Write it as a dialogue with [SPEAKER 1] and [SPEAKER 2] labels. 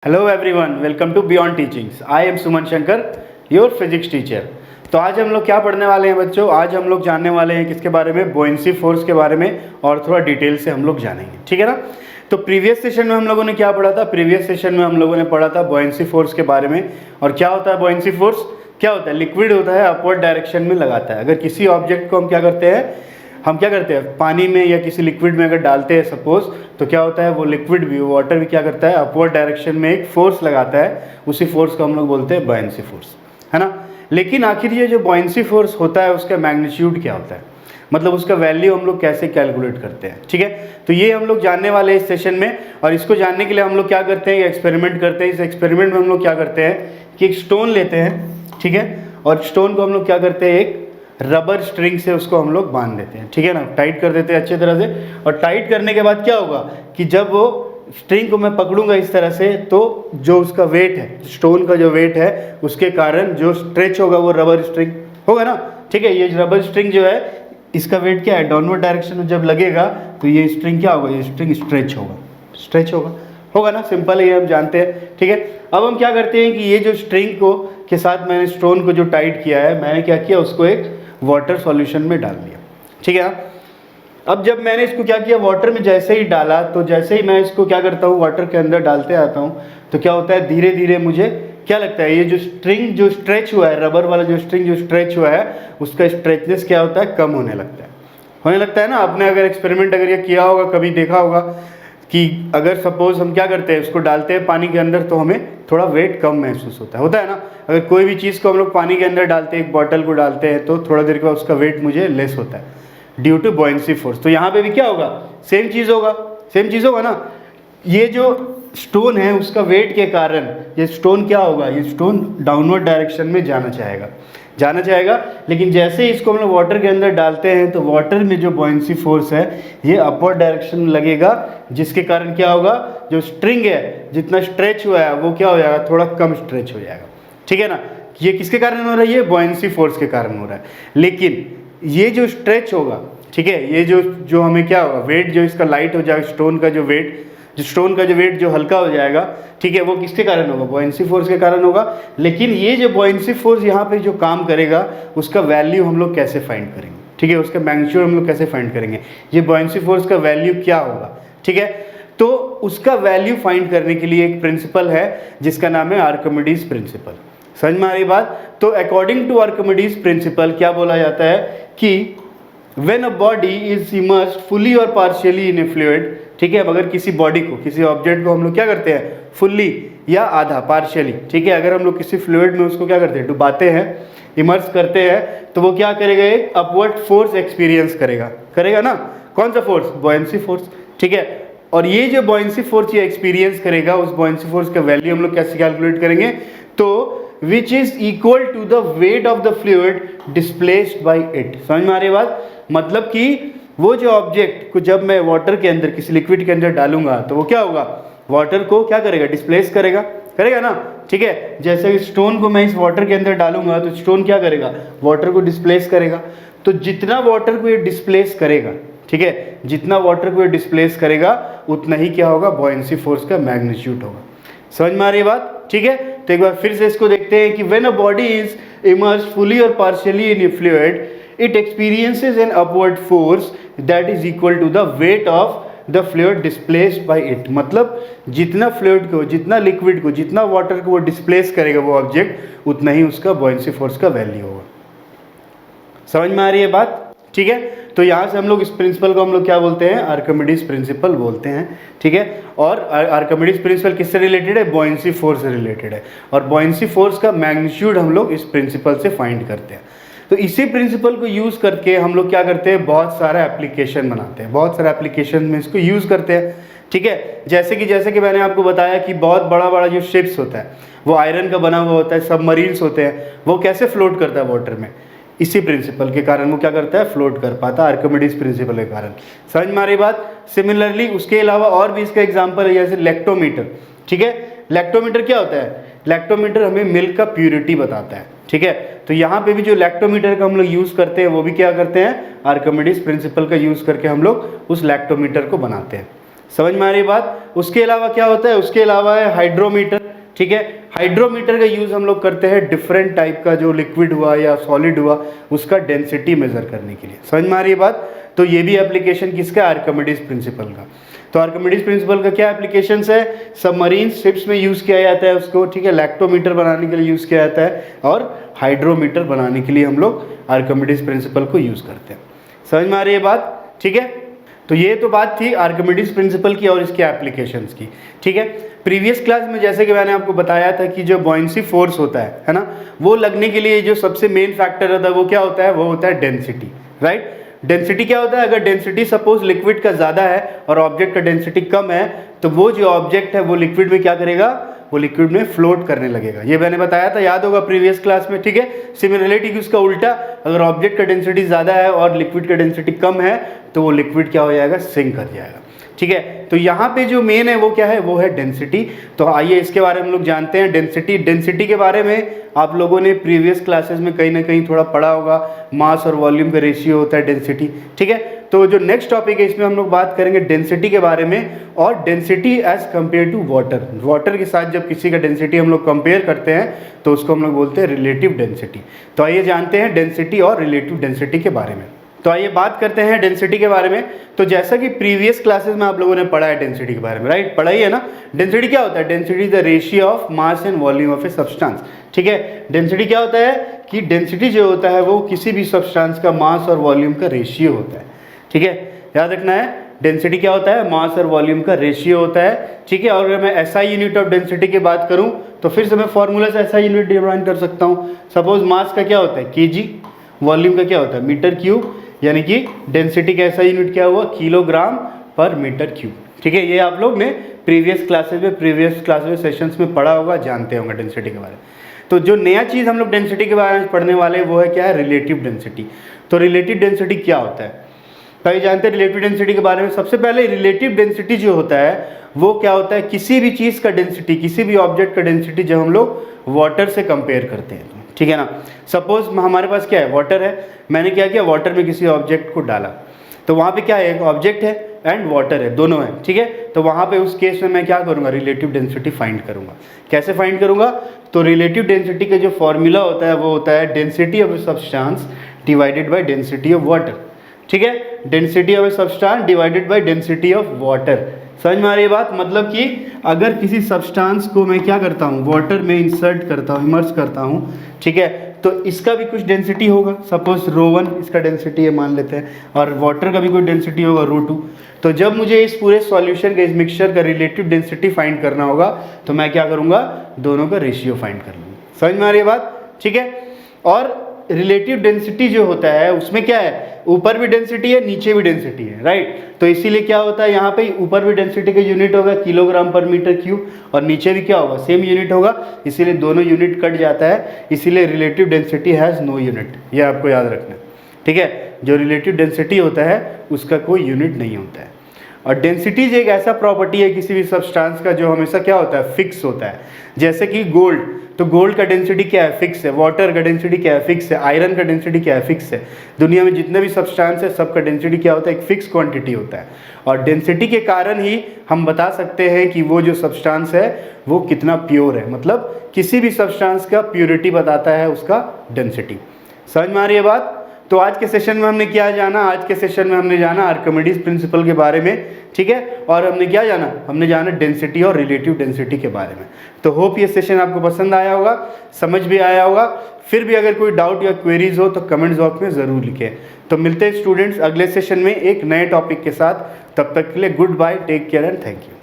[SPEAKER 1] Hello everyone, welcome to beyond teachings. I am Suman Shankar, your physics teacher. तो आज हम लोग क्या पढ़ने वाले हैं बच्चों? आज हम लोग जानने वाले हैं किसके बारे में? बुओयेंसी फोर्स के बारे में, और थोड़ा डिटेल से हम लोग जानेंगे, ठीक है ना। तो प्रीवियस सेशन में हम लोगों ने क्या पढ़ा था? प्रीवियस सेशन में हम लोगों ने पढ़ा था बुओयेंसी फोर्स के बारे में। और क्या होता है बुओयेंसी फोर्स? क्या होता है? लिक्विड होता है, अपवर्ड डायरेक्शन में लगाता है। अगर किसी ऑब्जेक्ट को हम क्या करते हैं, पानी में या किसी लिक्विड में अगर डालते हैं सपोज, तो क्या होता है, वो लिक्विड भी, वाटर भी क्या करता है, अपवर्ड डायरेक्शन में एक फोर्स लगाता है। उसी फोर्स को हम लोग बोलते हैं बुओयेंसी फोर्स, है ना। लेकिन आखिर ये जो बुओयेंसी फोर्स होता है उसका मैग्नीट्यूड क्या होता है, मतलब उसका वैल्यू हम लोग कैसे कैलकुलेट करते हैं, ठीक है। तो ये हम लोग जानने वाले हैं इस सेशन में। और इसको जानने के लिए हम लोग क्या करते हैं, एक्सपेरिमेंट करते हैं। इस एक्सपेरिमेंट में हम लोग क्या करते हैं कि एक स्टोन लेते हैं, ठीक है, और स्टोन को हम लोग क्या करते हैं, एक रबर स्ट्रिंग से उसको हम लोग बांध देते हैं, ठीक है ना, टाइट कर देते हैं अच्छे तरह से। और टाइट करने के बाद क्या होगा कि जब वो स्ट्रिंग को मैं पकड़ूंगा इस तरह से, तो जो उसका वेट है, स्टोन का जो वेट है, उसके कारण जो स्ट्रेच होगा वो रबर स्ट्रिंग होगा ना, ठीक है। ये रबर स्ट्रिंग जो है, इसका वेट क्या है, डाउनवर्ड डायरेक्शन में जब लगेगा तो ये स्ट्रिंग क्या होगा, ये स्ट्रिंग स्ट्रेच होगा ना। सिंपल है, ये हम जानते हैं, ठीक है। अब हम क्या करते हैं कि ये जो स्ट्रिंग को के साथ मैंने स्टोन को जो टाइट किया है, मैंने क्या किया, उसको एक वाटर सॉल्यूशन में डाल दिया, ठीक है। अब जब मैंने इसको क्या किया, वाटर में जैसे ही डाला, तो जैसे ही मैं इसको क्या करता हूँ, वाटर के अंदर डालते आता हूँ, तो क्या होता है, धीरे धीरे मुझे क्या लगता है, ये जो स्ट्रिंग जो स्ट्रेच हुआ है, रबर वाला जो स्ट्रिंग जो स्ट्रेच हुआ है, उसका स्ट्रेचनेस क्या होता है, कम होने लगता है ना। आपने अगर एक्सपेरिमेंट अगर ये किया होगा, कभी देखा होगा कि अगर सपोज हम क्या करते हैं, उसको डालते हैं पानी के अंदर, तो हमें थोड़ा वेट कम महसूस होता है ना। अगर कोई भी चीज़ को हम लोग पानी के अंदर डालते हैं, एक बॉटल को डालते हैं, तो थोड़ा देर के बाद उसका वेट मुझे लेस होता है ड्यू टू बुओयेंसी फोर्स। तो यहाँ पे भी क्या होगा, सेम चीज़ होगा ना। ये जो स्टोन है उसका वेट के कारण ये स्टोन क्या होगा, ये स्टोन डाउनवर्ड डायरेक्शन में जाना चाहेगा। लेकिन जैसे ही इसको हम लोग वाटर के अंदर डालते हैं, तो वाटर में जो बुओयेंसी फोर्स है ये अपवर्ड डायरेक्शन में लगेगा, जिसके कारण क्या होगा, जो स्ट्रिंग है जितना स्ट्रेच हुआ है वो क्या हो जाएगा, थोड़ा कम स्ट्रेच हो जाएगा, ठीक है ना। ये किसके कारण हो रहा है, ये बुओयेंसी फोर्स के कारण हो रहा है। लेकिन ये जो स्ट्रेच होगा, ठीक है, ये जो हमें क्या होगा, वेट जो इसका लाइट हो जाएगा, स्टोन का जो वेट जो हल्का हो जाएगा, ठीक है, वो किसके कारण होगा, बुओयेंसी फोर्स के कारण होगा। लेकिन ये जो बुओयेंसी फोर्स यहाँ पे जो काम करेगा, उसका वैल्यू हम लोग कैसे फाइंड करेंगे, ठीक है, उसका मैग्नीट्यूड हम लोग कैसे फाइंड करेंगे, ये बुओयेंसी फोर्स का वैल्यू क्या होगा, ठीक है। तो उसका वैल्यू फाइंड करने के लिए एक प्रिंसिपल है जिसका नाम है आर्किमिडीज प्रिंसिपल। समझ में आ रही बात? तो अकॉर्डिंग टू आर्किमिडीज प्रिंसिपल क्या बोला जाता है कि when a body is immersed fully और पार्शियली इन ए फ्लूइड, ठीक है, अगर किसी बॉडी को, किसी ऑब्जेक्ट को हम लोग क्या करते हैं, फुल्ली या आधा, पार्शियली, ठीक है, अगर हम लोग किसी फ्लूइड में उसको क्या करते हैं, डुबाते हैं, इमर्स करते हैं, तो वो क्या करेगा, एक अपवर्ड फोर्स एक्सपीरियंस करेगा ना। कौन सा फोर्स? बुओयेंसी फोर्स, ठीक है। और ये जो बुओयेंसी फोर्स ये एक्सपीरियंस करेगा, उस बुओयेंसी फोर्स का वैल्यू हम लोग कैसे कैलकुलेट करेंगे, तो which is equal to the weight of the fluid displaced by it. समझ में आ रही बात? मतलब कि वो जो ऑब्जेक्ट को जब मैं वाटर के अंदर, किसी लिक्विड के अंदर डालूंगा, तो वो क्या होगा, वाटर को क्या करेगा, डिस्प्लेस करेगा ना, ठीक है। जैसे स्टोन को मैं इस वाटर के अंदर डालूंगा, तो स्टोन क्या करेगा, वाटर को डिस्प्लेस करेगा। तो जितना वाटर को ये डिस्प्लेस करेगा, ठीक है, जितना वाटर को ये डिस्प्लेस करेगा, उतना ही क्या होगा, बुओयेंसी फोर्स का मैग्नीट्यूड होगा। समझ में आ रही बात? ठीक है। तो एक बार फिर से इसको देखते हैं कि when a body is immersed fully और partially in a fluid, it experiences an upward force that is equal to the weight of the fluid displaced by it। मतलब जितना फ्लूइड को, जितना लिक्विड को, जितना वाटर को वो डिस्प्लेस करेगा वो ऑब्जेक्ट, उतना ही उसका बुओयेंसी फोर्स का वैल्यू होगा। समझ में आ रही है बात? ठीक है। तो यहाँ से हम लोग इस प्रिंसिपल को हम लोग क्या बोलते हैं, आर्किमिडीज प्रिंसिपल बोलते हैं, ठीक है। और आर्किमिडीज प्रिंसिपल किससे रिलेटेड है, बुओयेंसी फोर्स से रिलेटेड है। और बुओयेंसी फोर्स का मैग्नीट्यूड हम लोग इस प्रिंसिपल से फाइंड करते हैं। तो इसी प्रिंसिपल को यूज़ करके हम लोग क्या करते हैं, बहुत सारा एप्लीकेशन बनाते हैं, बहुत सारे एप्लीकेशन में इसको यूज़ करते हैं, ठीक है। जैसे कि मैंने आपको बताया कि बहुत बड़ा जो शिप्स होता है वो आयरन का बना हुआ होता है, सबमरीन्स होते हैं, वो कैसे फ्लोट करता है वाटर में, इसी प्रिंसिपल के कारण वो क्या करता है, फ्लोट कर पाता है, आर्किमिडीज प्रिंसिपल के कारण। समझ में आ रही बात? सिमिलरली उसके अलावा और भी इसका एग्जाम्पल है, जैसे लैक्टोमीटर, ठीक है। लैक्टोमीटर क्या होता है, लैक्टोमीटर हमें मिल्क का प्यूरिटी बताता है, ठीक है। तो यहाँ पे भी जो लैक्टोमीटर का हम लोग यूज़ करते हैं, वो भी क्या करते हैं, आर्किमिडीज प्रिंसिपल का यूज़ करके हम लोग उस लैक्टोमीटर को बनाते हैं। समझ में आ रही बात? उसके अलावा क्या होता है, उसके अलावा है हाइड्रोमीटर। ठीक है, हाइड्रोमीटर का यूज़ हम लोग करते हैं डिफरेंट टाइप का जो लिक्विड हुआ या सॉलिड हुआ उसका डेंसिटी मेजर करने के लिए। समझ में आ रही है बात? तो ये भी एप्लीकेशन किसका, आर्किमिडीज प्रिंसिपल का। तो आर्किमिडीज प्रिंसिपल का क्या एप्लीकेशंस है, सबमरीन शिप्स में यूज़ किया जाता है उसको। ठीक है, लैक्टोमीटर बनाने के लिए यूज़ किया जाता है और हाइड्रोमीटर बनाने के लिए हम लोग आर्किमिडीज प्रिंसिपल को यूज़ करते हैं। समझ में आ रही है बात? ठीक है, तो ये तो बात थी आर्किमिडीज प्रिंसिपल की और इसके एप्लीकेशंस की। ठीक है, प्रीवियस क्लास में जैसे कि मैंने आपको बताया था कि जो बॉयंसी फोर्स होता है ना, वो लगने के लिए जो सबसे मेन फैक्टर होता है वो क्या होता है, वो होता है डेंसिटी। राइट, डेंसिटी क्या होता है, अगर डेंसिटी सपोज लिक्विड का ज़्यादा है और ऑब्जेक्ट का डेंसिटी कम है तो वो जो ऑब्जेक्ट है वो लिक्विड में क्या करेगा, वो लिक्विड में फ्लोट करने लगेगा। ये मैंने बताया था, याद होगा प्रीवियस क्लास में। ठीक है, सिमिलरिटी की उसका उल्टा, अगर ऑब्जेक्ट का डेंसिटी ज़्यादा है और लिक्विड का डेंसिटी कम है तो वो लिक्विड क्या हो जाएगा, सिंक कर जाएगा। ठीक है, तो यहाँ पे जो मेन है वो क्या है, वो है डेंसिटी। तो आइए इसके बारे में हम लोग जानते हैं। डेंसिटी के बारे में आप लोगों ने प्रीवियस क्लासेस में कहीं ना कहीं थोड़ा पढ़ा होगा, मास और वॉल्यूम का रेशियो होता है डेंसिटी। ठीक है, तो जो नेक्स्ट टॉपिक है इसमें हम लोग बात करेंगे डेंसिटी के बारे में, और density as compare to water. Water के साथ जब किसी का डेंसिटी हम लोग कंपेयर करते हैं तो उसको हम लोग बोलते हैं रिलेटिव डेंसिटी। तो आइए जानते हैं डेंसिटी और रिलेटिव डेंसिटी के बारे में। तो आइए बात करते हैं डेंसिटी के बारे में। तो जैसा कि प्रीवियस क्लासेस में आप लोगों ने पढ़ा है डेंसिटी के बारे में, राइट, पढ़ा ही है ना। डेंसिटी क्या होता है, density is the ratio of mass and volume of a substance. ठीक है, डेंसिटी क्या होता है कि डेंसिटी जो होता है वो किसी भी सब्सटेंस का मास और वॉल्यूम का रेशियो होता है। ठीक है, याद रखना है, डेंसिटी क्या होता है, मास और वॉल्यूम का रेशियो होता है। ठीक है, और अगर मैं एसआई यूनिट ऑफ डेंसिटी की बात करूं तो फिर से मैं फॉर्मूला से एसआई यूनिट डिफाइन कर सकता हूं। सपोज मास का क्या होता है, केजी, वॉल्यूम का क्या होता है, मीटर क्यूब, यानी कि डेंसिटी का ऐसा यूनिट क्या हुआ, किलोग्राम पर मीटर क्यूब। ठीक है, ये आप लोग ने प्रीवियस क्लासेस सेशंस में पढ़ा होगा, जानते होंगे डेंसिटी के बारे में। तो जो नया चीज़ हम लोग डेंसिटी के बारे में पढ़ने वाले हैं वो है क्या है, रिलेटिव डेंसिटी। तो रिलेटिव डेंसिटी क्या होता है, तो ये जानते हैं रिलेटिव डेंसिटी के बारे में। सबसे पहले रिलेटिव डेंसिटी जो होता है वो क्या होता है, किसी भी चीज़ का डेंसिटी, किसी भी ऑब्जेक्ट का डेंसिटी जब हम लोग वाटर से कंपेयर करते हैं। ठीक है ना, सपोज हमारे पास क्या है, वाटर है, मैंने क्या किया, वाटर में किसी ऑब्जेक्ट को डाला, तो वहाँ पे क्या है, एक ऑब्जेक्ट है एंड वाटर है, दोनों है। ठीक है, तो वहाँ पे उस केस में मैं क्या करूँगा, रिलेटिव डेंसिटी फाइंड करूँगा। कैसे फाइंड करूँगा, तो रिलेटिव डेंसिटी का जो फॉर्मूला होता है वो होता है density of a substance divided by density of water. ठीक है, density of a substance divided by density of water. समझ में आ रही है बात? मतलब कि अगर किसी सब्सटेंस को मैं क्या करता हूँ, वाटर में इंसर्ट करता हूँ, इमर्स करता हूँ, ठीक है, तो इसका भी कुछ डेंसिटी होगा। सपोज ρ1 इसका डेंसिटी है मान लेते हैं, और वाटर का भी कोई डेंसिटी होगा ρ2। तो जब मुझे इस पूरे सॉल्यूशन का, इस मिक्सचर का रिलेटिव डेंसिटी फाइंड करना होगा तो मैं क्या करूँगा, दोनों का रेशियो फाइंड कर लूँगा। समझ में आ रही है बात? ठीक है, और रिलेटिव डेंसिटी जो होता है उसमें क्या है, ऊपर भी डेंसिटी है, नीचे भी डेंसिटी है, राइट। तो इसीलिए क्या होता है, यहाँ पे ऊपर भी डेंसिटी का यूनिट होगा किलोग्राम पर मीटर क्यूब, और नीचे भी क्या होगा, सेम यूनिट होगा, इसीलिए दोनों यूनिट कट जाता है, इसीलिए relative density has no unit. ये आपको याद रखना है। ठीक है, जो रिलेटिव डेंसिटी होता है उसका कोई यूनिट नहीं होता है। और डेंसिटीज एक ऐसा प्रॉपर्टी है किसी भी सब्सटेंस का जो हमेशा क्या होता है, फिक्स होता है। जैसे कि गोल्ड, तो गोल्ड का डेंसिटी क्या है, फिक्स है। वाटर का डेंसिटी क्या है, फिक्स है। आयरन का डेंसिटी क्या है, फिक्स है। दुनिया में जितने भी सब्सटेंस है सबका डेंसिटी क्या होता है, एक फिक्स क्वांटिटी होता है। और डेंसिटी के कारण ही हम बता सकते हैं कि वो जो सब्सटेंस है वो कितना प्योर है, मतलब किसी भी सब्सटेंस का प्योरिटी बताता है उसका डेंसिटी। समझ में आ रही है बात? तो आज के सेशन में हमने क्या जाना, आज के सेशन में हमने जाना आर्किमिडीज प्रिंसिपल के बारे में। ठीक है, और हमने क्या जाना, हमने जाना डेंसिटी और रिलेटिव डेंसिटी के बारे में। तो होप ये सेशन आपको पसंद आया होगा, समझ भी आया होगा। फिर भी अगर कोई डाउट या क्वेरीज हो तो कमेंट्स बॉक्स में ज़रूर लिखें। तो मिलते हैं स्टूडेंट्स अगले सेशन में एक नए टॉपिक के साथ। तब तक के लिए good bye, take care and thank you.